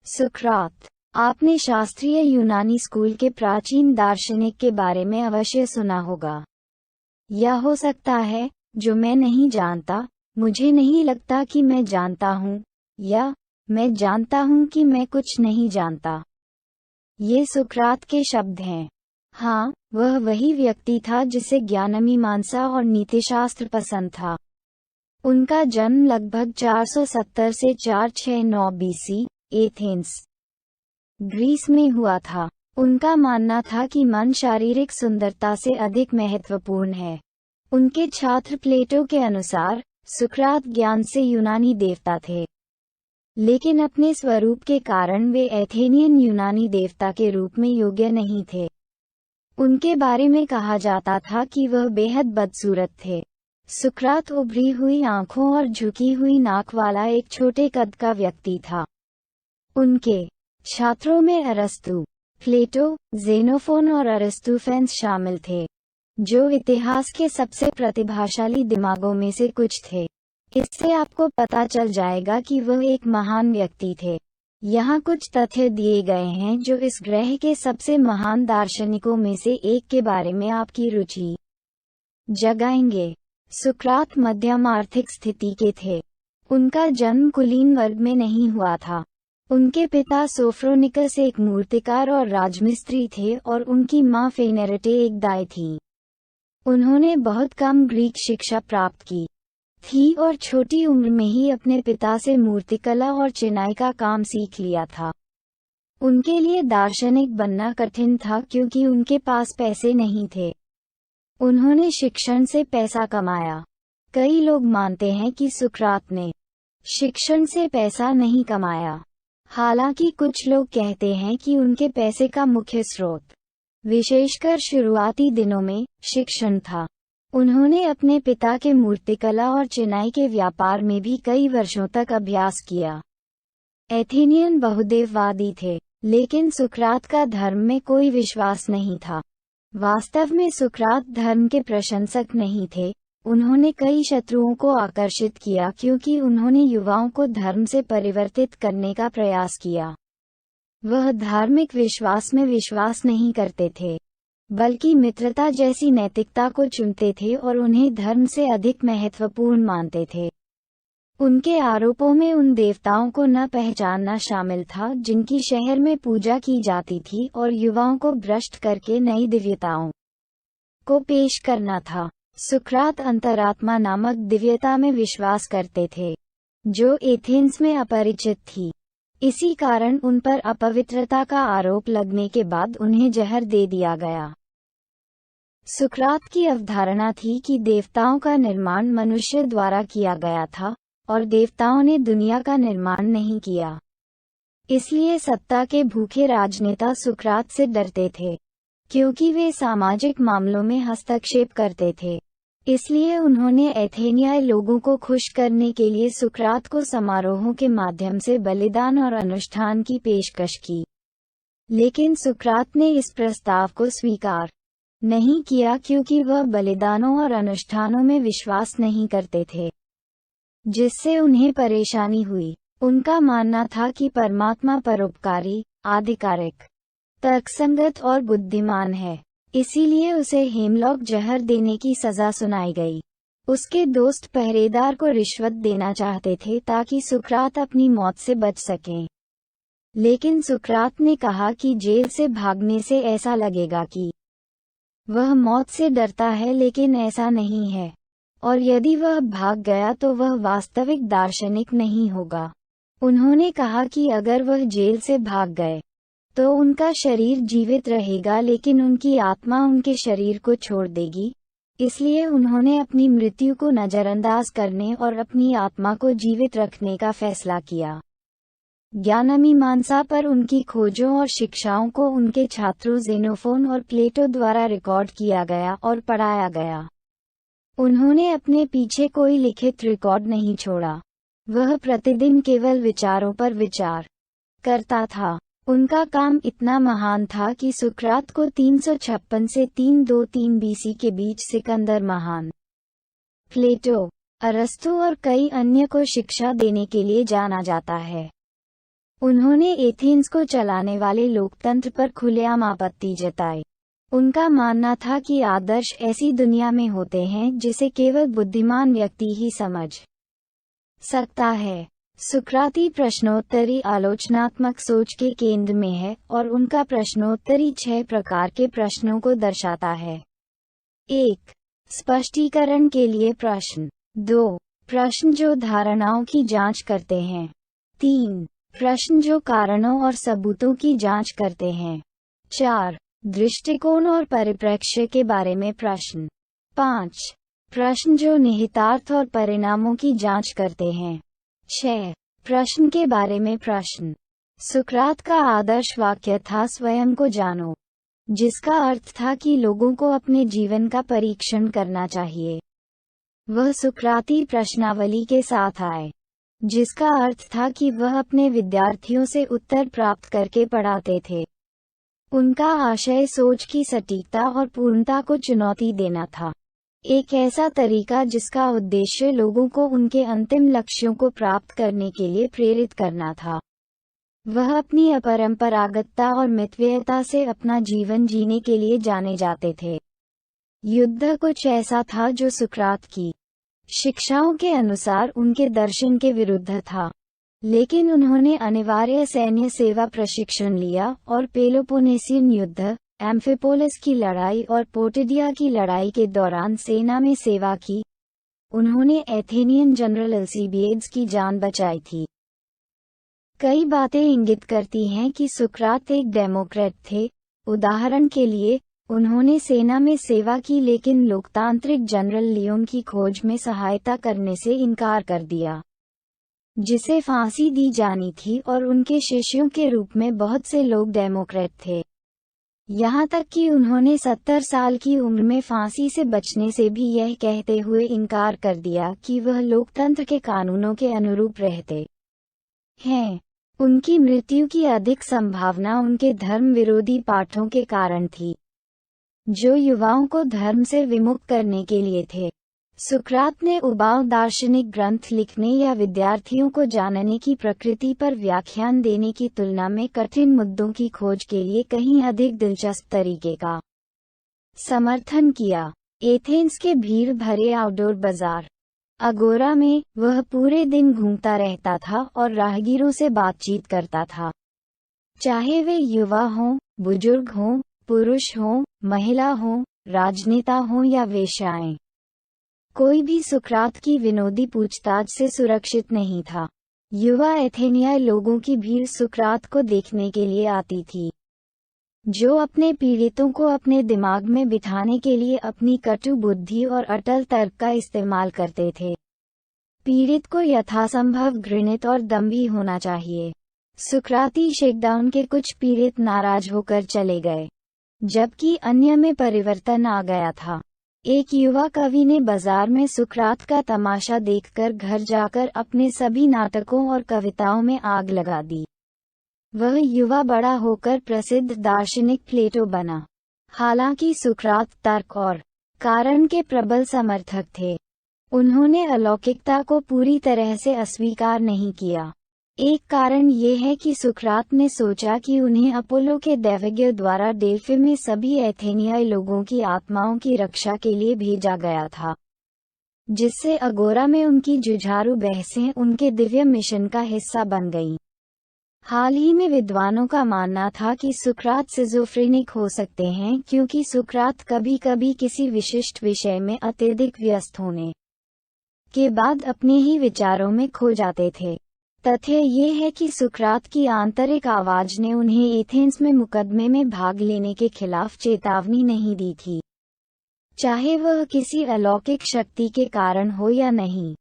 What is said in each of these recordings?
सुकरात। आपने शास्त्रीय यूनानी स्कूल के प्राचीन दार्शनिक के बारे में अवश्य सुना होगा। या हो सकता है, जो मैं नहीं जानता, मुझे नहीं लगता कि मैं जानता हूँ, या मैं जानता हूँ कि मैं कुछ नहीं जानता। ये सुकरात के शब्द हैं। हाँ, वह वही व्यक्ति था जिसे ज्ञानमीमांसा और नीतिशास्त्र पसंद था। उनका जन्म लगभग 470 से 469 बीसी, एथेंस, ग्रीस में हुआ था। उनका मानना था कि मन शारीरिक सुंदरता से अधिक महत्वपूर्ण है। उनके छात्र प्लेटो के अनुसार, सुकरात ज्ञान से यूनानी देवता थे, लेकिन अपने स्वरूप के कारण वे एथेनियन यूनानी देवता के रूप में योग्य नहीं थे। उनके बारे में कहा जाता था कि वह बेहद बदसूरत थे। सुकरात उभरी हुई आंखों और झुकी हुई नाक वाला एक छोटे कद का व्यक्ति था। उनके छात्रों में अरस्तु, प्लेटो, ज़ेनोफोन और अरिस्टोफेंस शामिल थे, जो इतिहास के सबसे प्रतिभाशाली दिमागों में से कुछ थे। इससे आपको पता चल जाएगा कि वह एक महान व्यक्ति थे। यहाँ कुछ तथ्य दिए गए हैं जो इस ग्रह के सबसे महान दार्शनिकों में से एक के बारे में आपकी रुचि जगाएंगे। सुकरात मध्यम आर्थिक स्थिति के थे। उनका जन्म कुलीन वर्ग में नहीं हुआ था। उनके पिता सोफ्रोनिकस एक मूर्तिकार और राजमिस्त्री थे और उनकी मां फेनेरेटे एक दाई थी। उन्होंने बहुत कम ग्रीक शिक्षा प्राप्त की थी और छोटी उम्र में ही अपने पिता से मूर्तिकला और चिनाई का काम सीख लिया था। उनके लिए दार्शनिक बनना कठिन था क्योंकि उनके पास पैसे नहीं थे। उन्होंने शिक्षण से पैसा कमाया। कई लोग मानते हैं कि सुकरात ने शिक्षण से पैसा नहीं कमाया, हालांकि कुछ लोग कहते हैं कि उनके पैसे का मुख्य स्रोत, विशेषकर शुरुआती दिनों में, शिक्षण था। उन्होंने अपने पिता के मूर्तिकला और चिनाई के व्यापार में भी कई वर्षों तक अभ्यास किया। एथेनियन बहुदेववादी थे, लेकिन सुकरात का धर्म में कोई विश्वास नहीं था। वास्तव में सुकरात धर्म के प्रशंसक नहीं थे। उन्होंने कई शत्रुओं को आकर्षित किया क्योंकि उन्होंने युवाओं को धर्म से परिवर्तित करने का प्रयास किया। वह धार्मिक विश्वास में विश्वास नहीं करते थे, बल्कि मित्रता जैसी नैतिकता को चुनते थे और उन्हें धर्म से अधिक महत्वपूर्ण मानते थे। उनके आरोपों में उन देवताओं को न पहचानना शामिल था जिनकी शहर में पूजा की जाती थी और युवाओं को भ्रष्ट करके नई दिव्यताओं को पेश करना था। सुकरात अंतरात्मा नामक दिव्यता में विश्वास करते थे, जो एथेंस में अपरिचित थी। इसी कारण उन पर अपवित्रता का आरोप लगने के बाद उन्हें जहर दे दिया गया। सुकरात की अवधारणा थी कि देवताओं का निर्माण मनुष्य द्वारा किया गया था और देवताओं ने दुनिया का निर्माण नहीं किया। इसलिए सत्ता के भूखे राजनेता सुकरात से डरते थे, क्योंकि वे सामाजिक मामलों में हस्तक्षेप करते थे। इसलिए उन्होंने एथेनियाई लोगों को खुश करने के लिए सुकरात को समारोहों के माध्यम से बलिदान और अनुष्ठान की पेशकश की। लेकिन सुकरात ने इस प्रस्ताव को स्वीकार नहीं किया क्योंकि वह बलिदानों और अनुष्ठानों में विश्वास नहीं करते थे, जिससे उन्हें परेशानी हुई। उनका मानना था कि परमात्मा परोपकारी, आधिकारिक, तर्कसंगत और बुद्धिमान है। इसीलिए उसे हेमलॉक जहर देने की सजा सुनाई गई। उसके दोस्त पहरेदार को रिश्वत देना चाहते थे ताकि सुकरात अपनी मौत से बच सकें। लेकिन सुकरात ने कहा कि जेल से भागने से ऐसा लगेगा कि वह मौत से डरता है, लेकिन ऐसा नहीं है। और यदि वह भाग गया तो वह वास्तविक दार्शनिक नहीं होगा। उन्होंने कहा कि अगर वह जेल से भाग गए तो उनका शरीर जीवित रहेगा, लेकिन उनकी आत्मा उनके शरीर को छोड़ देगी। इसलिए उन्होंने अपनी मृत्यु को नजरअंदाज करने और अपनी आत्मा को जीवित रखने का फैसला किया। ज्ञानमीमांसा पर उनकी खोजों और शिक्षाओं को उनके छात्रों ज़ेनोफोन और प्लेटो द्वारा रिकॉर्ड किया गया और पढ़ाया गया। उन्होंने अपने पीछे कोई लिखित रिकॉर्ड नहीं छोड़ा। वह प्रतिदिन केवल विचारों पर विचार करता था। उनका काम इतना महान था कि सुकरात को 356 से 323 बीसी के बीच सिकंदर महान, प्लेटो, अरस्तु और कई अन्य को शिक्षा देने के लिए जाना जाता है। उन्होंने एथेंस को चलाने वाले लोकतंत्र पर खुलेआम आपत्ति जताई। उनका मानना था कि आदर्श ऐसी दुनिया में होते हैं जिसे केवल बुद्धिमान व्यक्ति ही समझ सकता है। सुकराती प्रश्नोत्तरी आलोचनात्मक सोच के केंद्र में है और उनका प्रश्नोत्तरी 6 प्रकार के प्रश्नों को दर्शाता है। 1. स्पष्टीकरण के लिए प्रश्न। 2. प्रश्न जो धारणाओं की जांच करते हैं। 3. प्रश्न जो कारणों और सबूतों की जांच करते हैं। 4. दृष्टिकोण और परिप्रेक्ष्य के बारे में प्रश्न। 5. प्रश्न जो निहितार्थ और परिणामों की जांच करते हैं। 6. प्रश्न के बारे में प्रश्न। सुकरात का आदर्श वाक्य था स्वयं को जानो, जिसका अर्थ था कि लोगों को अपने जीवन का परीक्षण करना चाहिए। वह सुकराती प्रश्नावली के साथ आए, जिसका अर्थ था कि वह अपने विद्यार्थियों से उत्तर प्राप्त करके पढ़ाते थे। उनका आशय सोच की सटीकता और पूर्णता को चुनौती देना था, एक ऐसा तरीका जिसका उद्देश्य लोगों को उनके अंतिम लक्ष्यों को प्राप्त करने के लिए प्रेरित करना था। वह अपनी अपरंपरागतता और मितव्ययता से अपना जीवन जीने के लिए जाने जाते थे। युद्ध कुछ ऐसा था जो सुकरात की शिक्षाओं के अनुसार उनके दर्शन के विरुद्ध था, लेकिन उन्होंने अनिवार्य सैन्य सेवा प्रशिक्षण लिया और पेलोपोनेसियन युद्ध, एम्फिपोलिस की लड़ाई और पोटिडिया की लड़ाई के दौरान सेना में सेवा की। उन्होंने एथेनियन जनरल अल्सीबिएड्स की जान बचाई थी। कई बातें इंगित करती हैं कि सुकरात एक डेमोक्रेट थे। उदाहरण के लिए, उन्होंने सेना में सेवा की लेकिन लोकतांत्रिक जनरल लियोन की खोज में सहायता करने से इनकार कर दिया, जिसे फांसी दी जानी थी, और उनके शिष्यों के रूप में बहुत से लोग डेमोक्रेट थे। यहाँ तक कि उन्होंने 70 साल की उम्र में फांसी से बचने से भी यह कहते हुए इनकार कर दिया कि वह लोकतंत्र के कानूनों के अनुरूप रहते हैं। उनकी मृत्यु की अधिक संभावना उनके धर्म विरोधी पाठों के कारण थी, जो युवाओं को धर्म से विमुख करने के लिए थे। सुकरात ने उबाऊ दार्शनिक ग्रंथ लिखने या विद्यार्थियों को जानने की प्रकृति पर व्याख्यान देने की तुलना में कठिन मुद्दों की खोज के लिए कहीं अधिक दिलचस्प तरीके का समर्थन किया। एथेंस के भीड़ भरे आउटडोर बाजार अगोरा में वह पूरे दिन घूमता रहता था और राहगीरों से बातचीत करता था, चाहे वे युवा हों, बुजुर्ग हों, पुरुष हों, महिला हों, राजनेता हों या वेश्याएं। कोई भी सुकरात की विनोदी पूछताछ से सुरक्षित नहीं था। युवा एथेनियाई लोगों की भीड़ सुकरात को देखने के लिए आती थी, जो अपने पीड़ितों को अपने दिमाग में बिठाने के लिए अपनी कटु बुद्धि और अटल तर्क का इस्तेमाल करते थे। पीड़ित को यथासंभव घृणित और दम्भी होना चाहिए। सुकराती शेकडाउन के कुछ पीड़ित नाराज होकर चले गए, जबकि अन्य में परिवर्तन आ गया था। एक युवा कवि ने बाजार में सुकरात का तमाशा देखकर घर जाकर अपने सभी नाटकों और कविताओं में आग लगा दी। वह युवा बड़ा होकर प्रसिद्ध दार्शनिक प्लेटो बना। हालांकि सुकरात तर्क और कारण के प्रबल समर्थक थे, उन्होंने अलौकिकता को पूरी तरह से अस्वीकार नहीं किया। एक कारण ये है कि सुकरात ने सोचा कि उन्हें अपोलो के दैवज्ञ द्वारा डेल्फी में सभी एथेनियाई लोगों की आत्माओं की रक्षा के लिए भेजा गया था, जिससे अगोरा में उनकी जुझारू बहसें उनके दिव्य मिशन का हिस्सा बन गईं। हाल ही में विद्वानों का मानना था कि सुकरात सिजोफ्रेनिक हो सकते हैं, क्योंकि सुकरात कभी कभी किसी विशिष्ट विषय में अत्यधिक व्यस्त होने के बाद अपने ही विचारों में खो जाते थे। तथ्य ये है कि सुकरात की आंतरिक आवाज ने उन्हें एथेंस में मुकदमे में भाग लेने के खिलाफ चेतावनी नहीं दी थी, चाहे वह किसी अलौकिक शक्ति के कारण हो या नहीं।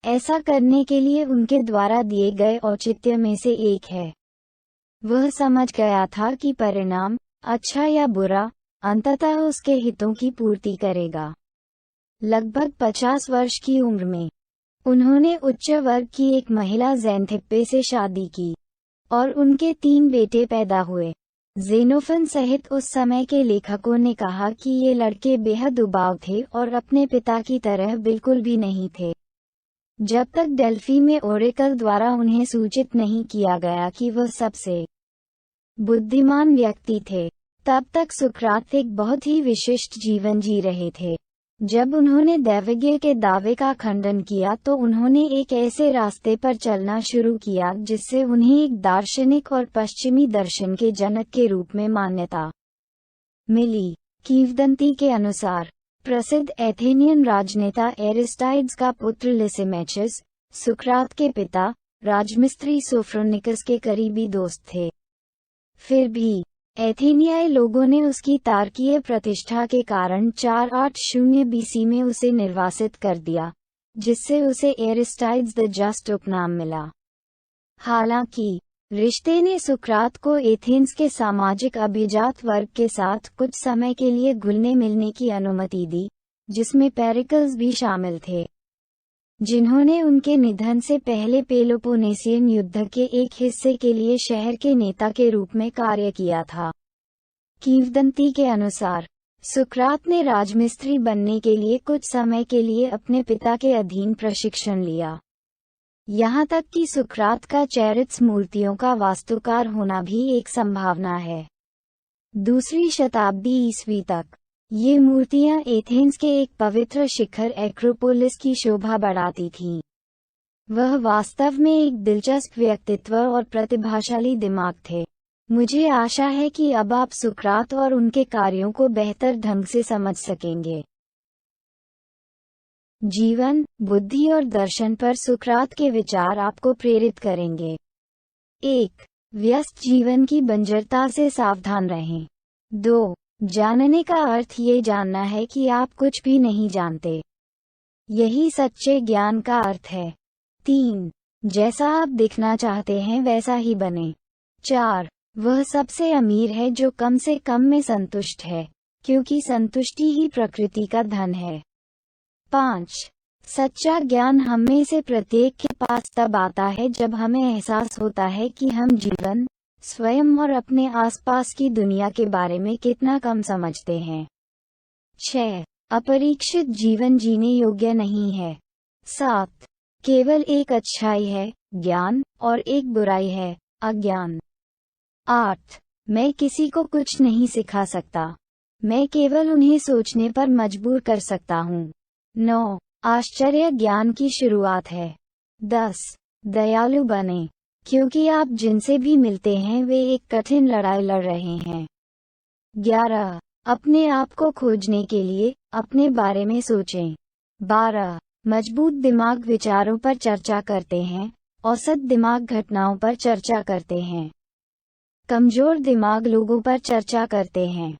ऐसा करने के लिए उनके द्वारा दिए गए औचित्य में से एक है, वह समझ गया था कि परिणाम, अच्छा या बुरा, अंततः उसके हितों की पूर्ति करेगा। लगभग 50 वर्ष की उम्र में उन्होंने उच्च वर्ग की एक महिला ज़ेनथिप्पे से शादी की और उनके 3 बेटे पैदा हुए। ज़ेनोफन सहित उस समय के लेखकों ने कहा कि ये लड़के बेहद उबाऊ थे और अपने पिता की तरह बिल्कुल भी नहीं थे। जब तक डेल्फी में ओरेकल द्वारा उन्हें सूचित नहीं किया गया कि वह सबसे बुद्धिमान व्यक्ति थे, तब तक सुकरात एक बहुत ही विशिष्ट जीवन जी रहे थे। जब उन्होंने दैवज्ञ के दावे का खंडन किया तो उन्होंने एक ऐसे रास्ते पर चलना शुरू किया जिससे उन्हें एक दार्शनिक और पश्चिमी दर्शन के जनक के रूप में मान्यता मिली। किंवदंती के अनुसार प्रसिद्ध एथेनियन राजनेता एरिस्टाइड्स का पुत्र लिसिमेचस, सुकरात के पिता, राजमिस्त्री सोफ्रोनिकस के करीबी दोस्त थे। फिर भी एथेनियाई लोगों ने उसकी तार्किक प्रतिष्ठा के कारण 480 बीसी में उसे निर्वासित कर दिया, जिससे उसे एरिस्टाइड्स द जस्ट उपनाम मिला। हालांकि रिश्ते ने सुकरात को एथेंस के सामाजिक अभिजात वर्ग के साथ कुछ समय के लिए घुलने मिलने की अनुमति दी, जिसमें पेरिकल्स भी शामिल थे, जिन्होंने उनके निधन से पहले पेलोपोनेसियन युद्ध के एक हिस्से के लिए शहर के नेता के रूप में कार्य किया था। किंवदंती के अनुसार सुकरात ने राजमिस्त्री बनने के लिए कुछ समय के लिए अपने पिता के अधीन प्रशिक्षण लिया। यहाँ तक कि सुकरात का चैरिट्स मूर्तियों का वास्तुकार होना भी एक संभावना है। दूसरी शताब्दी ईस्वी तक ये मूर्तियां एथेंस के एक पवित्र शिखर एक्रोपोलिस की शोभा बढ़ाती थीं। वह वास्तव में एक दिलचस्प व्यक्तित्व और प्रतिभाशाली दिमाग थे। मुझे आशा है कि अब आप सुकरात और उनके कार्यों को बेहतर ढंग से समझ सकेंगे। जीवन, बुद्धि और दर्शन पर सुकरात के विचार आपको प्रेरित करेंगे। 1. व्यस्त जीवन की बंजरता से सावधान रहें। 2. जानने का अर्थ ये जानना है कि आप कुछ भी नहीं जानते। यही सच्चे ज्ञान का अर्थ है। 3. जैसा आप दिखना चाहते हैं वैसा ही बने। 4. वह सबसे अमीर है जो कम से कम में संतुष्ट है, क्योंकि संतुष्टि ही प्रकृति का धन है। 5. सच्चा ज्ञान हम में से प्रत्येक के पास तब आता है जब हमें एहसास होता है कि हम जीवन, स्वयं और अपने आसपास की दुनिया के बारे में कितना कम समझते हैं। 6. अपरीक्षित जीवन जीने योग्य नहीं है। 7. केवल एक अच्छाई है, ज्ञान, और एक बुराई है, अज्ञान। 8. मैं किसी को कुछ नहीं सिखा सकता, मैं केवल उन्हें सोचने पर मजबूर कर सकता हूँ। 9. आश्चर्य ज्ञान की शुरुआत है। 10. दयालु बने, क्योंकि आप जिनसे भी मिलते हैं वे एक कठिन लड़ाई लड़ रहे हैं। 11. अपने आप को खोजने के लिए अपने बारे में सोचें। 12. मजबूत दिमाग विचारों पर चर्चा करते हैं, औसत दिमाग घटनाओं पर चर्चा करते हैं, कमजोर दिमाग लोगों पर चर्चा करते हैं।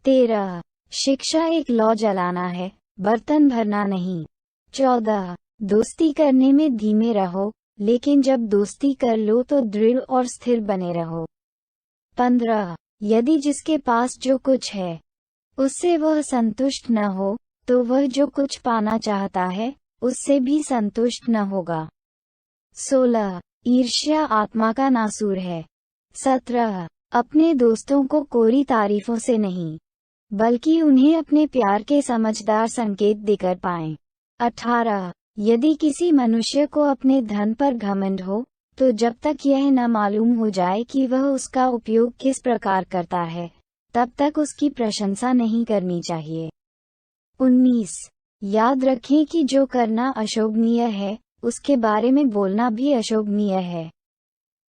13. शिक्षा एक लौ जलाना है, बर्तन भरना नहीं। 14. दोस्ती करने में धीमे रहो, लेकिन जब दोस्ती कर लो तो दृढ़ और स्थिर बने रहो। 15. यदि जिसके पास जो कुछ है उससे वह संतुष्ट न हो, तो वह जो कुछ पाना चाहता है उससे भी संतुष्ट न होगा। 16. ईर्ष्या आत्मा का नासूर है। 17. अपने दोस्तों को कोरी तारीफों से नहीं, बल्कि उन्हें अपने प्यार के समझदार संकेत देकर पाएं। 18. यदि किसी मनुष्य को अपने धन पर घमंड हो, तो जब तक यह न मालूम हो जाए कि वह उसका उपयोग किस प्रकार करता है, तब तक उसकी प्रशंसा नहीं करनी चाहिए। 19. याद रखें कि जो करना अशोभनीय है, उसके बारे में बोलना भी अशोभनीय है।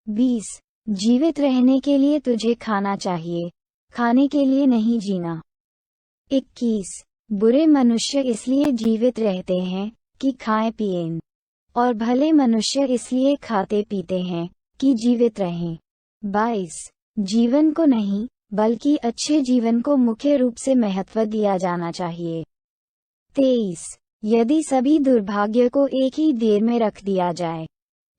20. जीवित रहने के लिए तुझे खाना चाहिए, खाने के लिए नहीं जीना। 21. बुरे मनुष्य इसलिए जीवित रहते हैं कि खाएं पिएं, और भले मनुष्य इसलिए खाते पीते हैं कि जीवित रहें। 22. जीवन को नहीं, बल्कि अच्छे जीवन को मुख्य रूप से महत्व दिया जाना चाहिए। 23. यदि सभी दुर्भाग्य को एक ही देर में रख दिया जाए,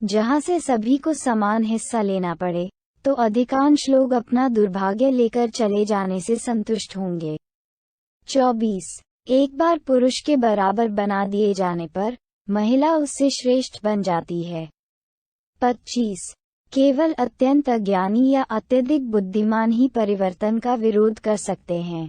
जहां से सभी को समान हिस्सा लेना पड़े, तो अधिकांश लोग अपना दुर्भाग्य लेकर चले जाने से संतुष्ट होंगे। 24. एक बार पुरुष के बराबर बना दिए जाने पर महिला उससे श्रेष्ठ बन जाती है। 25. केवल अत्यंत अज्ञानी या अत्यधिक बुद्धिमान ही परिवर्तन का विरोध कर सकते हैं।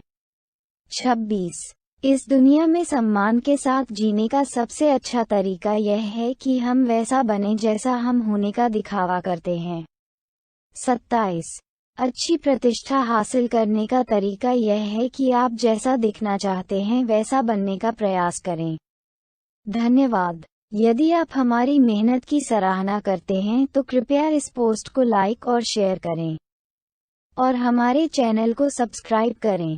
26. इस दुनिया में सम्मान के साथ जीने का सबसे अच्छा तरीका यह है कि हम वैसा बने जैसा हम होने का दिखावा करते हैं। 27 अच्छी प्रतिष्ठा हासिल करने का तरीका यह है कि आप जैसा दिखना चाहते हैं वैसा बनने का प्रयास करें। धन्यवाद। यदि आप हमारी मेहनत की सराहना करते हैं तो कृपया इस पोस्ट को लाइक और शेयर करें और हमारे चैनल को सब्सक्राइब करें।